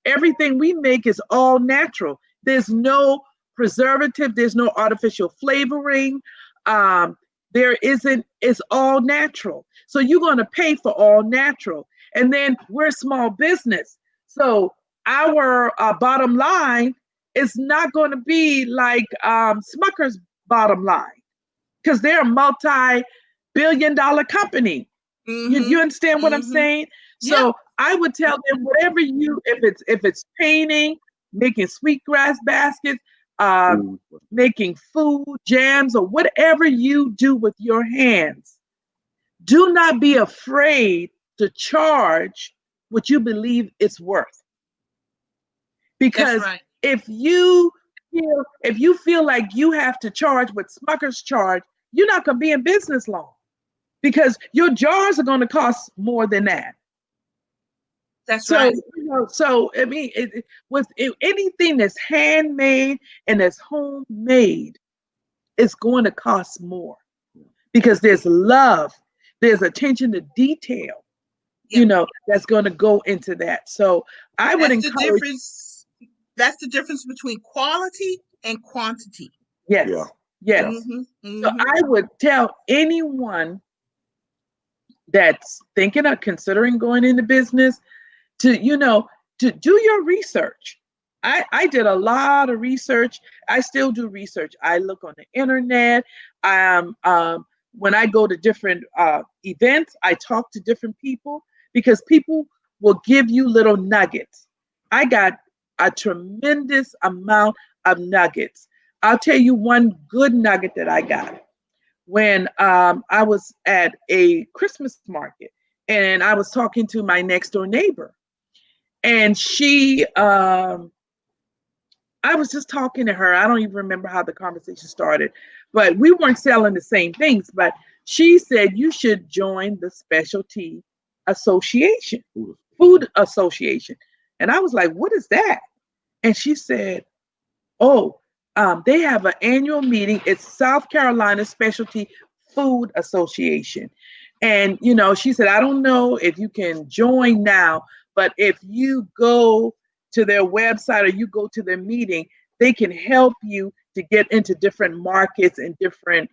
Everything we make is all natural. There's no preservative. There's no artificial flavoring. There isn't. It's all natural. So you're going to pay for all natural. And then we're a small business, so our bottom line is not going to be like Smucker's bottom line, because they're a multi-billion-dollar company. Mm-hmm. You understand what I'm Mm-hmm. saying? Yeah. So I would tell them, whatever if it's painting, making sweetgrass baskets, making food, jams, or whatever you do with your hands, do not be afraid to charge what you believe it's worth. That's Because right. if you feel like you have to charge what Smucker's charge, you're not going to be in business long, because your jars are going to cost more than that. That's So, right. I mean, with anything that's handmade and that's homemade, it's going to cost more, because there's love, there's attention to detail, that's going to go into that. So I would encourage. The difference. That's the difference between quality and quantity. Yes. Yeah. Yes. Mm-hmm. Mm-hmm. So I would tell anyone that's thinking of considering going into business to do your research. I did a lot of research. I still do research. I look on the internet. When I go to different events, I talk to different people, because people will give you little nuggets. I got a tremendous amount of nuggets. I'll tell you one good nugget that I got when I was at a Christmas market, and I was talking to my next door neighbor, and I was just talking to her. I don't even remember how the conversation started, but we weren't selling the same things. But she said, you should join the specialty association, food association. And I was like, what is that? And she said, oh, they have an annual meeting. It's South Carolina Specialty Food Association. And, she said, I don't know if you can join now, but if you go to their website or you go to their meeting, they can help you to get into different markets and different,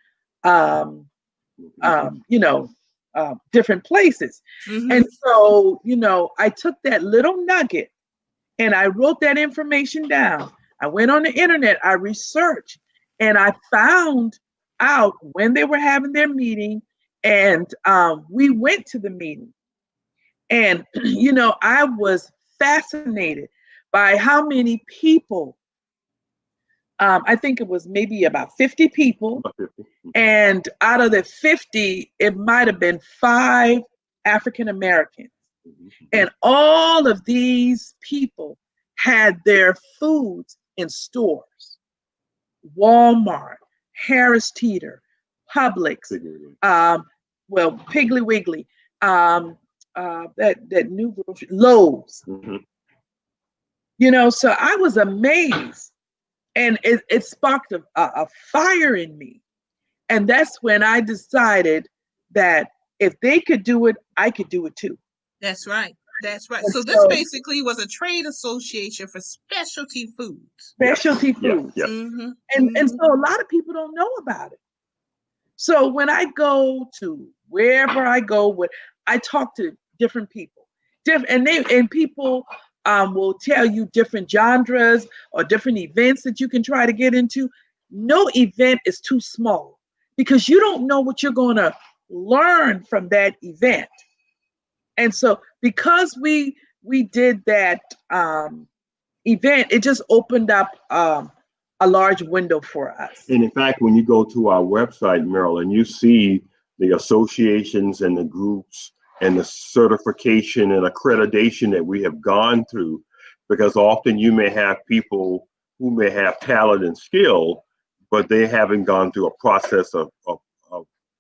different places. Mm-hmm. And so, I took that little nugget and I wrote that information down. I went on the internet, I researched, and I found out when they were having their meeting, and we went to the meeting. And, I was fascinated by how many people, I think it was maybe about 50 people. And out of the 50, it might have been 5 African Americans. And all of these people had their foods in stores: Walmart, Harris Teeter, Publix, Piggly Wiggly, that new grocery, Lowe's. So I was amazed, and it sparked a fire in me. And that's when I decided that if they could do it, I could do it too. That's right. That's right. And So this basically was a trade association for specialty foods. Specialty foods. Yes. Mm-hmm. And so a lot of people don't know about it. So when I go to wherever I go, I talk to different people, and people will tell you different genres or different events that you can try to get into. No event is too small, because you don't know what you're going to learn from that event. And so because we did that event, it just opened up a large window for us. And in fact, when you go to our website, Marilyn, you see the associations and the groups and the certification and accreditation that we have gone through, because often you may have people who may have talent and skill, but they haven't gone through a process of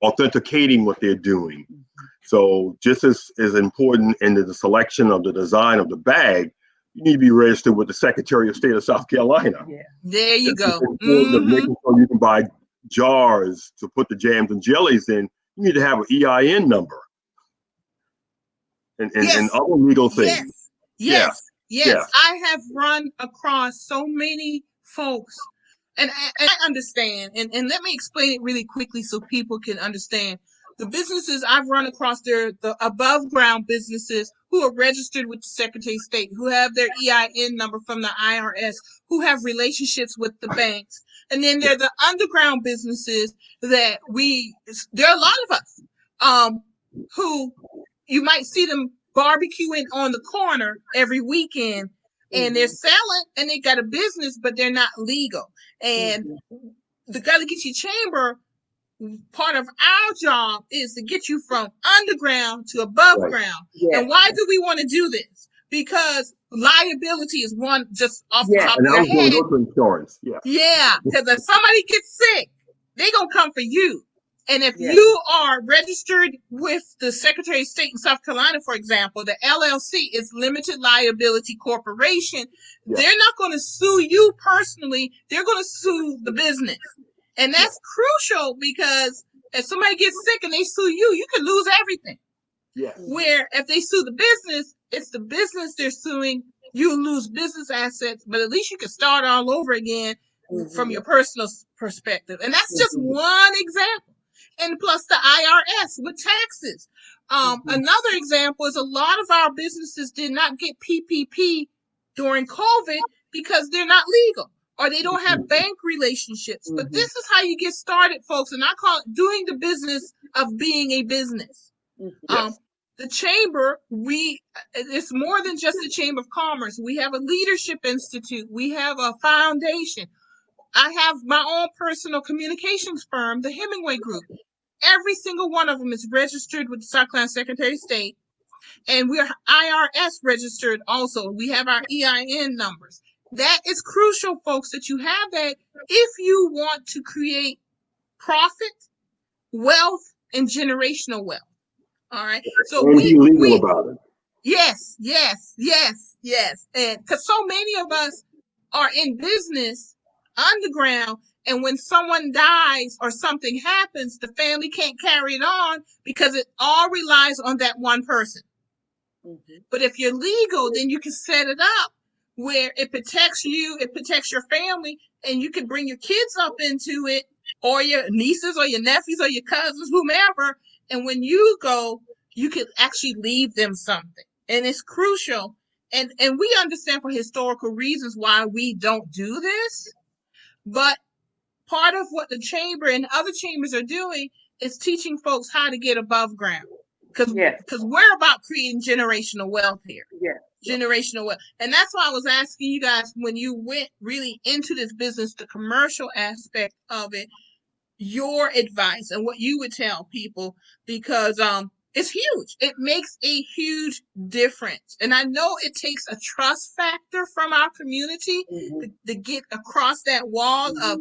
authenticating what they're doing. So just as important in the selection of the design of the bag, you need to be registered with the Secretary of State of South Carolina. Yeah. There you go. Of making sure you can buy jars to put the jams and jellies in. You need to have an EIN number and other legal things. Yes. Yeah. I have run across so many folks, and I understand. And let me explain it really quickly so people can understand. The businesses I've run across, they're the above ground businesses who are registered with the Secretary of State, who have their EIN number from the IRS, who have relationships with the banks. And then there are the underground businesses that there are a lot of us who you might see them barbecuing on the corner every weekend, and they're selling and they got a business, but they're not legal. And the Gullah Geechee Chamber, part of our job is to get you from underground to above ground. Yeah. And why do we want to do this? Because liability is one just off the top of your head. Insurance. Yeah, because if somebody gets sick, they're going to come for you. And if you are registered with the Secretary of State in South Carolina, for example, the LLC is Limited Liability Corporation. They're not going to sue you personally. They're going to sue the business. And that's crucial because if somebody gets sick and they sue you, you could lose everything. Where if they sue the business, it's the business they're suing. You lose business assets, but at least you can start all over again from your personal perspective. And that's just one example. And plus the IRS with taxes. Another example is a lot of our businesses did not get PPP during COVID because they're not legal or they don't have bank relationships. But this is how you get started, folks. And I call it doing the business of being a business. The chamber, it's more than just a chamber of commerce. We have a leadership institute. We have a foundation. I have my own personal communications firm, the Hemingway Group. Every single one of them is registered with the South Carolina Secretary of State. And we're IRS registered also. We have our EIN numbers. That is crucial, folks, that you have that if you want to create profit, wealth, and generational wealth. All right. So and be legal about it. Yes. And because so many of us are in business underground, and when someone dies or something happens, the family can't carry it on because it all relies on that one person. But if you're legal, then you can set it up where it protects you, it protects your family, and you can bring your kids up into it, or your nieces or your nephews or your cousins, whomever. And when you go, you can actually leave them something. And it's crucial. And we understand for historical reasons why we don't do this. But part of what the chamber and other chambers are doing is teaching folks how to get above ground. Because we're about creating generational wealth here. Generational wealth. And that's why I was asking you guys, when you went really into this business, the commercial aspect of it, your advice and what you would tell people, because it's huge. It makes a huge difference. And I know it takes a trust factor from our community to get across that wall of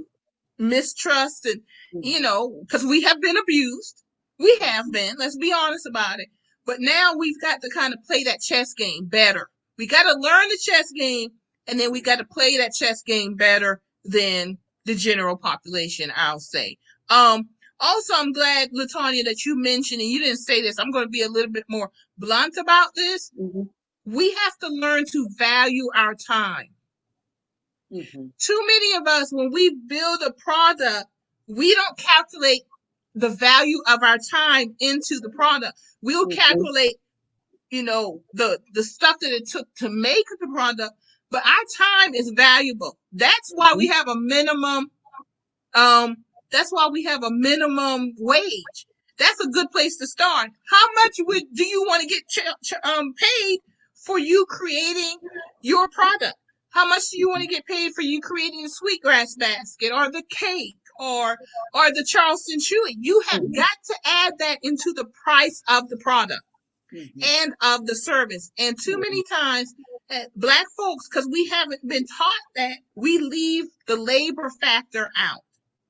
mistrust and, because we have been abused. We have been, let's be honest about it. But now we've got to kind of play that chess game better. We got to learn the chess game, and then we got to play that chess game better than the general population, I'll say. Also, I'm glad, LaTanya, that you mentioned, and you didn't say this, I'm going to be a little bit more blunt about this. We have to learn to value our time. Too many of us, when we build a product, we don't calculate the value of our time into the product. We'll calculate, the stuff that it took to make the product, but our time is valuable. That's why we have a minimum. That's why we have a minimum wage. That's a good place to start. How much do you want to get paid for you creating your product? How much do you want to get paid for you creating the sweetgrass basket or the cake or the Charleston Chewy? You have got to add that into the price of the product and of the service. And too many times, Black folks, because we haven't been taught that, we leave the labor factor out.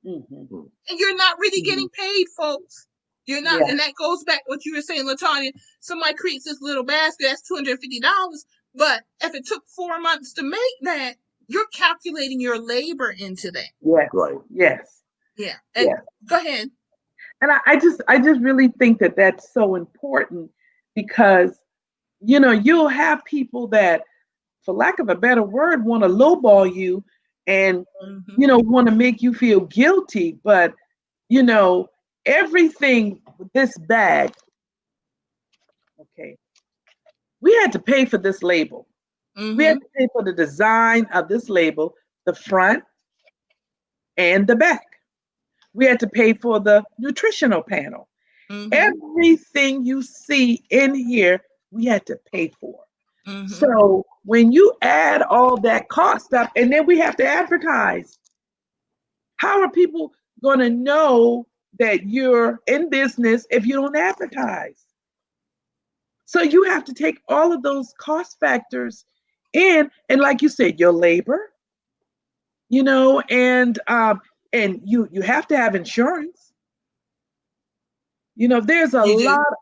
Mm-hmm. And you're not really Mm-hmm. getting paid, folks. You're not, Yeah. and that goes back what you were saying, LaTanya. Somebody creates this little basket that's $250, but if it took 4 months to make that, you're calculating your labor into that. Yes. Right. Yes. Yeah. And Yes. go ahead. And I just really think that that's so important because, you'll have people that, for lack of a better word, want to lowball you and, Mm-hmm. want to make you feel guilty. But, everything with this bag, okay, we had to pay for this label. We had Mm-hmm. to pay for the design of this label, the front and the back. We had to pay for the nutritional panel. Mm-hmm. Everything you see in here, we had to pay for. Mm-hmm. So when you add all that cost up, and then we have to advertise, how are people going to know that you're in business if you don't advertise? So you have to take all of those cost factors in, and like you said, your labor, and you have to have insurance. There's a You do. lot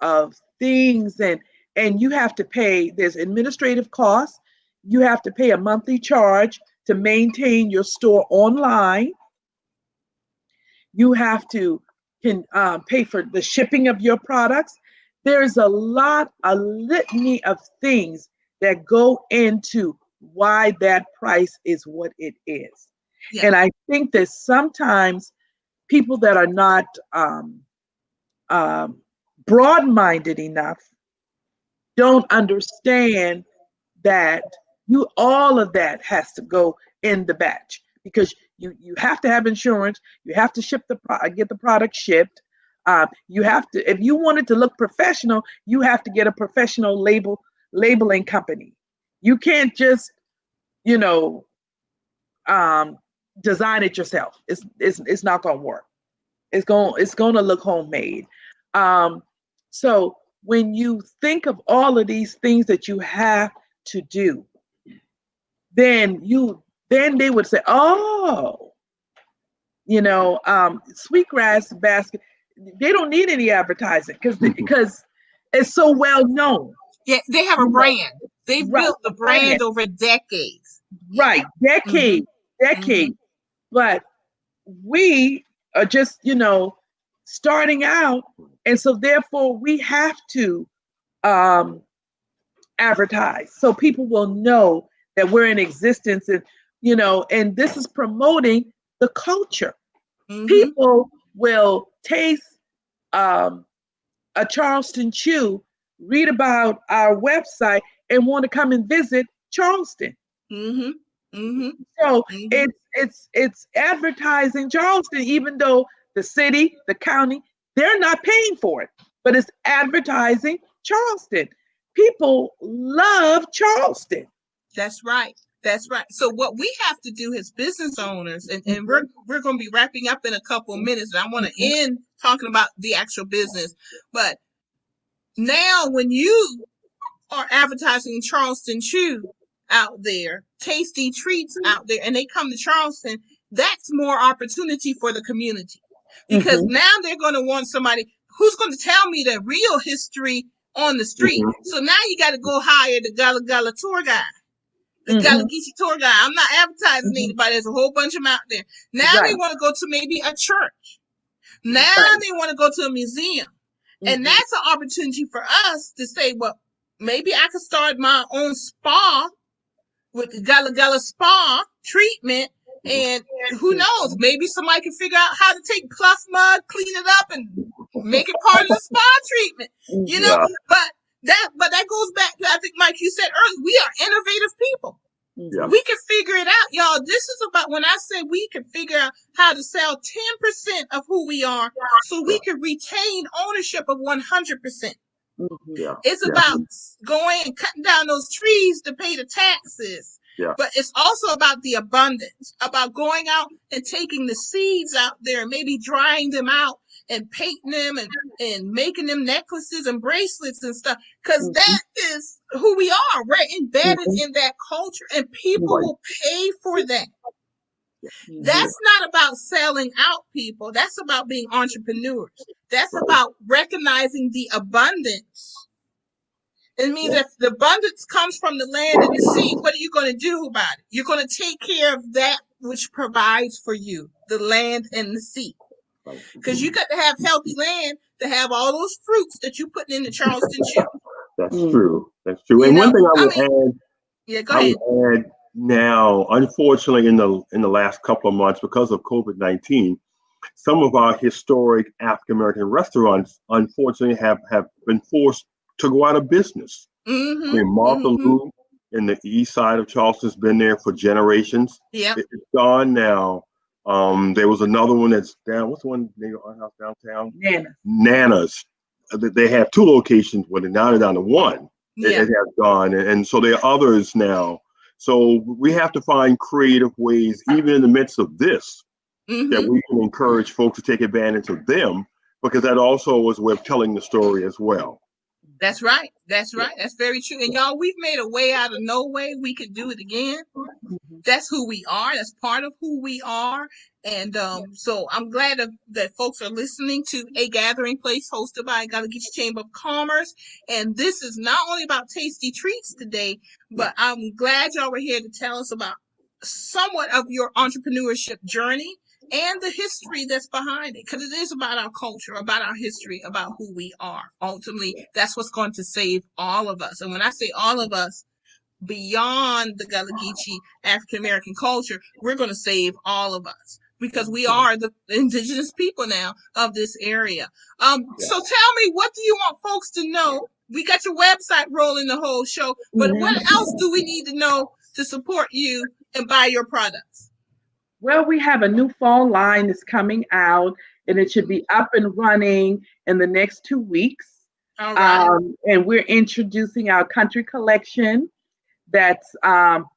of things, and you have to pay. There's administrative costs. You have to pay a monthly charge to maintain your store online. You have to can pay for the shipping of your products. There's a litany of things that go into why that price is what it is. Yeah. And I think that sometimes people that are not um, broad-minded enough don't understand that all of that has to go in the batch because you have to have insurance. You have to get the product shipped. You have to, if you want it to look professional, you have to get a professional labeling company. You can't just you know um, design it yourself. It's not going to work. It's going to look homemade. Um, so when you think of all of these things that you have to do, then they would say, oh, sweetgrass basket. They don't need any advertising because it's so well known. Yeah, they have a You know, brand. They right, built the brand, brand over decades. Yeah. right, Mm-hmm. decade. But we are just starting out, and so therefore we have to um, advertise so people will know that we're in existence, and this is promoting the culture. Mm-hmm. People will taste um, a Charleston chew, read about our website, and want to come and visit Charleston. Mm-hmm. Mm-hmm. So Mm-hmm. it's advertising Charleston, even though the city, the county, they're not paying for it, but it's advertising Charleston. People love Charleston. That's right. That's right. So what we have to do as business owners, and Mhm, we're going to be wrapping up in a couple of minutes, and I want to mhm, end talking about the actual business. But now, when you are advertising Charleston Chew out there, Tastee Treats out there, and they come to Charleston, that's more opportunity for the community because mhm, now they're going to want somebody who's going to tell me the real history on the street. Mhm. So now you got to go hire the Gullah Gullah tour guide, the Gullah mhm, Geechee tour guide. I'm not advertising mhm. anybody. There's a whole bunch of them out there. Now they Right, want to go to maybe a church. Now right. they want to go to a museum. And Mhm, that's an opportunity for us to say, well, maybe I could start my own spa with the Gullah Gullah spa treatment. And who knows, maybe somebody can figure out how to take Pluff Mud, clean it up, and make it part of the spa treatment. You mhm, know, Yeah. but that goes back to, I think, Mike, you said earlier, we are innovative people. Yeah. mhm, We can figure it out, y'all. This is about, when I say we can figure out how to sell 10% of who we are so Yeah. we can retain ownership of 100%. mhm, Yeah. It's Yeah. about going and cutting down those trees to pay the taxes. Yeah. But it's also about the abundance, about going out and taking the seeds out there, maybe drying them out and painting them and making them necklaces and bracelets and stuff. Because mhm, that is who we are. We're embedded mhm, in that culture, and people Right. will pay for that. That's not about selling out people. That's about being entrepreneurs. That's Right. about recognizing the abundance. It means if the abundance comes from the land and the sea, what are you going to do about it? You're going to take care of that which provides for you, the land and the sea. Because you got to have healthy land to have all those fruits that you're putting in the Charleston Chew. That's true. That's true. You And know, one thing I I would mean, add, yeah, go I ahead. would add now, unfortunately, in the last couple of months, because of COVID-19, some of our historic African American restaurants, unfortunately, have been forced to go out of business. I mean, Martha Lou in the east side of Charleston's been there for generations. Yeah. It's gone now. There was another one that's down. What's the one near our house downtown? Nana's. They have two locations, but now they're down to one. Yeah. It has gone, and so there are others now. So we have to find creative ways, even in the midst of this, that we can encourage folks to take advantage of them, because that also was a way of telling the story as well. That's right. That's right. That's very true. And y'all, we've made a way out of no way. We could do it again. That's who we are. That's part of who we are. And so I'm glad that folks are listening to A Gathering Place hosted by Gullah Geechee Chamber of Commerce. And this is not only about Tastee Treats today, but I'm glad y'all were here to tell us about somewhat of your entrepreneurship journey and the history that's behind it, because it is about our culture, about our history, about who we are. Ultimately, that's what's going to save all of us. And when I say all of us, beyond the Gullah Geechee African American culture, we're going to save all of us, because we are the indigenous people now of this area. So tell me, what do you want folks to know? We got your website rolling the whole show, but what else do we need to know to support you and buy your products? Well, we have a new phone line that's coming out, and it should be up and running in the next 2 weeks. All right. And we're introducing our country collection. That's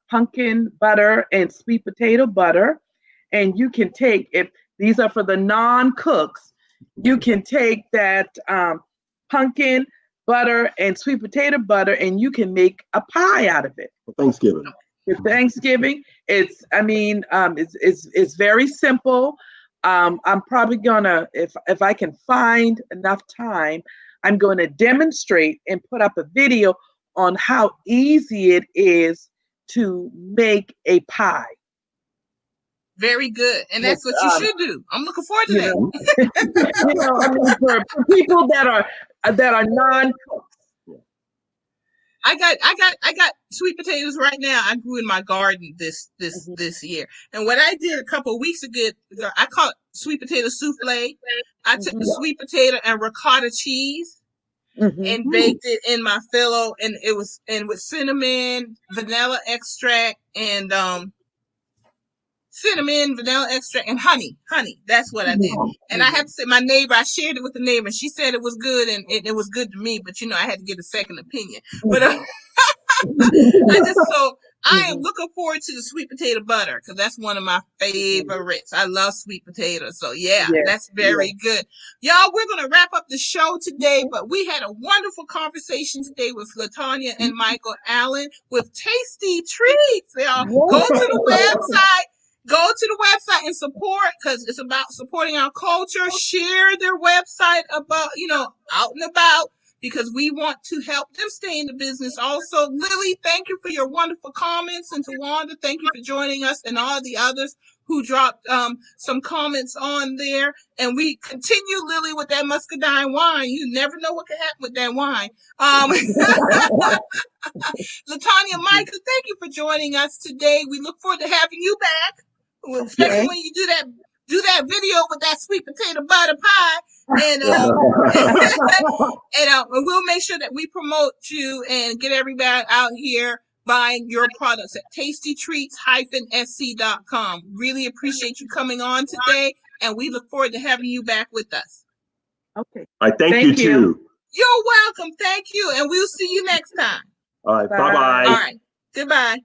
pumpkin butter and sweet potato butter. And you can take, if these are for the non-cooks, you can take that pumpkin butter and sweet potato butter, and you can make a pie out of it. For Thanksgiving. For Thanksgiving, it's very simple. I'm probably gonna, if I can find enough time, I'm going to demonstrate and put up a video on how easy it is to make a pie. Very good. And that's what you should do. I'm looking forward to that. I mean, for people that are non-cooks. I got sweet potatoes right now. I grew in my garden this year. And what I did a couple of weeks ago, I call it sweet potato souffle. I took the sweet potato and ricotta cheese and baked it in my phyllo, and it was with cinnamon, vanilla extract, and honey. That's what I did. And I have to say, my neighbor, I shared it with the neighbor, and she said it was good, and it was good to me, but I had to get a second opinion. But I am looking forward to the sweet potato butter, because that's one of my favorites. I love sweet potatoes. So that's very good. Y'all, we're going to wrap up the show today, but we had a wonderful conversation today with LaTanya and Michael Allen with Tastee Treats. Y'all, go to the website. Go to the website and support, because it's about supporting our culture. Share their website about, out and about, because we want to help them stay in the business. Also, Lily, thank you for your wonderful comments. And to Wanda, thank you for joining us, and all the others who dropped some comments on there. And we continue, Lily, with that muscadine wine. You never know what can happen with that wine. LaTanya, Michael, thank you for joining us today. We look forward to having you back, especially when you do that video with that sweet potato butter pie. And and we'll make sure that we promote you and get everybody out here buying your products at tasteetreats-sc.com. Really appreciate you coming on today, and we look forward to having you back with us. Okay. I thank you too. You're welcome. Thank you, and we'll see you next time. All right. Bye-bye. All right. Goodbye.